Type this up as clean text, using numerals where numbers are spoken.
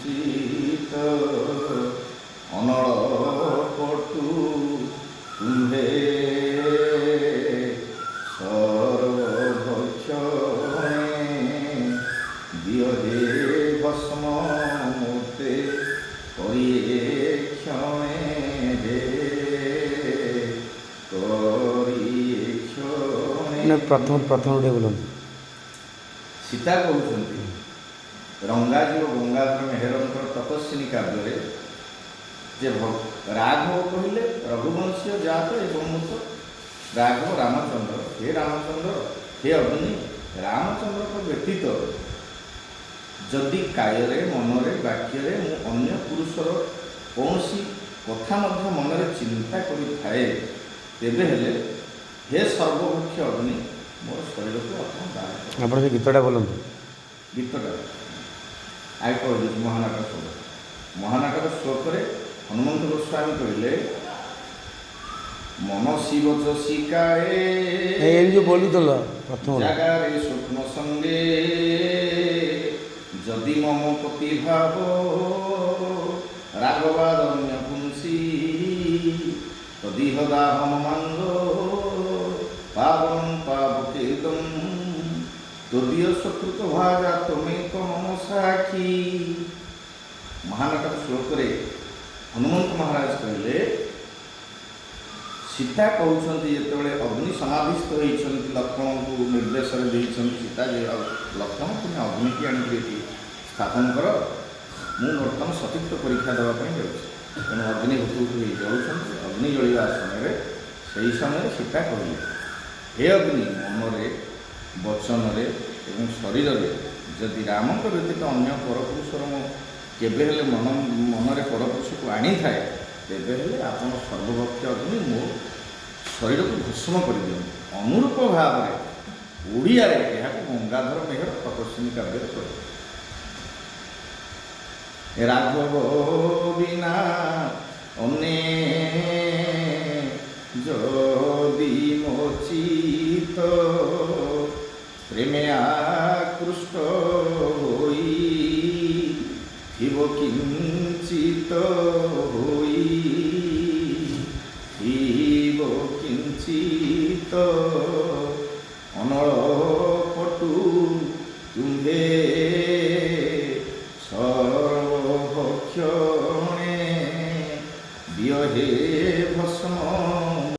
କୁଞ୍ଚିତ ଅନଳ ପଟୁ ତୁମ୍ଭେ ସର୍ବଭକ୍ଷଣେ ଦିଅ ହେ ଭସ୍ମ ମୂର୍ତ୍ତେ କରିଏ କ୍ଷଣେ ହେ କରିଏ କ୍ଷଣେ। ପ୍ରଥମ ଟିକେ ବୋଲନ୍ତୁ। ସୀତା କହୁଛନ୍ତି ରଙ୍ଗାଜୀବ ଗଙ୍ଗାଧର ମେହେରଙ୍କର ତପସ୍ୱିନୀ କାବ୍ୟରେ ଯେ ରାଘବ କହିଲେ ରଘୁବଂଶୀୟ ଜାତ ଏବଂ ମୃତ ରାଘବ ରାମଚନ୍ଦ୍ର। ହେ ରାମଚନ୍ଦ୍ର, ହେ ଅଗ୍ନି, ରାମଚନ୍ଦ୍ରଙ୍କ ବ୍ୟତୀତ ଯଦି କାୟରେ ମନରେ ବାକ୍ୟରେ ମୁଁ ଅନ୍ୟ ପୁରୁଷର କୌଣସି କଥା ମଧ୍ୟ ମନରେ ଚିନ୍ତା କରିଥାଏ ତେବେ ହେଲେ ହେ ସର୍ବଭକ୍ଷ ଅଗ୍ନି ମୋର ଶରୀରକୁ ଆପଣ ଦାନ କରନ୍ତୁ। ଆପଣ ସେ ଗୀତଟା ବୋଲନ୍ତୁ। ଗୀତଟା ଆଗ କହିଦେଉଛି ମହାନାଟକ ଶ୍ଲୋକ। ମହାନାଟକ ଶ୍ଲୋକରେ ହନୁମନ୍ତ ଗୋସ୍ୱାମୀ କହିଲେ ମନ ଶିବ ଶିକାଏ ଯେଉଁ ବୋଲୁଥିଲ ପ୍ରଥମ ଜାଗାରେ ସ୍ୱପ୍ନ ସଙ୍ଗେ ଯଦି ମମ ପତି ଭାବ ରାଘବାଦନ୍ୟ ପୁଂସୀ ତଦିହଦାହମ ମାଙ୍ଗ ପାବନ ପାବକେଦମ ତଦୀୟ ଶତ୍ରୁତ ଭାଜା ତମେ ତ ମମ ସାକ୍ଷୀ। ମହାନାଟକ ଶ୍ଲୋକରେ ହନୁମନ୍ତ ମହାରାଜ କହିଲେ ସୀତା କହୁଛନ୍ତି ଯେତେବେଳେ ଅଗ୍ନି ସମାଧିସ୍ଥ ହୋଇଛନ୍ତି ଲକ୍ଷ୍ମଣଙ୍କୁ ନିର୍ଦ୍ଦେଶରେ ଦେଇଛନ୍ତି ସୀତା ଯେ ଲକ୍ଷ୍ମଣ ତୁମେ ଅଗ୍ନିକି ଆଣିକି ଏଠି ସ୍ଥାପନ କର, ମୁଁ ବର୍ତ୍ତମାନ ସତୀତ୍ୱ ପରୀକ୍ଷା ଦେବା ପାଇଁ ଯାଉଛି। ତେଣୁ ଅଗ୍ନି ହୁତୁ ହେଇ ଜଳୁଛନ୍ତି। ଅଗ୍ନି ଜଳିବା ସମୟରେ ସେହି ସମୟରେ ସୀତା କହିଲେ ହେ ଅଗ୍ନି, ମନରେ ବଚନରେ ଏବଂ ଶରୀରରେ ଯଦି ରାମଙ୍କ ବ୍ୟତୀତ ଅନ୍ୟ ପରପୁରୁଷର ମୁଁ କେବେ ହେଲେ ମନରେ ପରପୁରୁଷକୁ ଆଣିଥାଏ ତେବେ ହେଲେ ଆପଣ ସର୍ବଭକ୍ଷ ଅଗ୍ନି ମୋ ଶରୀରକୁ ଭସ୍ମ କରିଦିଅନ୍ତୁ। ଅନୁରୂପ ଭାବରେ ଓଡ଼ିଆରେ ଏହାକୁ ଗଙ୍ଗାଧର ମେହେର ତପସ୍ୱିନୀ କାବ୍ୟରେ କରେ। ରାଘବ ବିନା ଅନେ ଯଦି ମୋ ଚିତ୍ତ ପ୍ରେମେ ଆକୃଷ୍ଟ ହୋଇ ଥିବ କିଞ୍ଚିତ ହୋଇ ଥିବ କିଞ୍ଚିତ ଅନଳ ପଟୁ ତୁମ୍ଭେ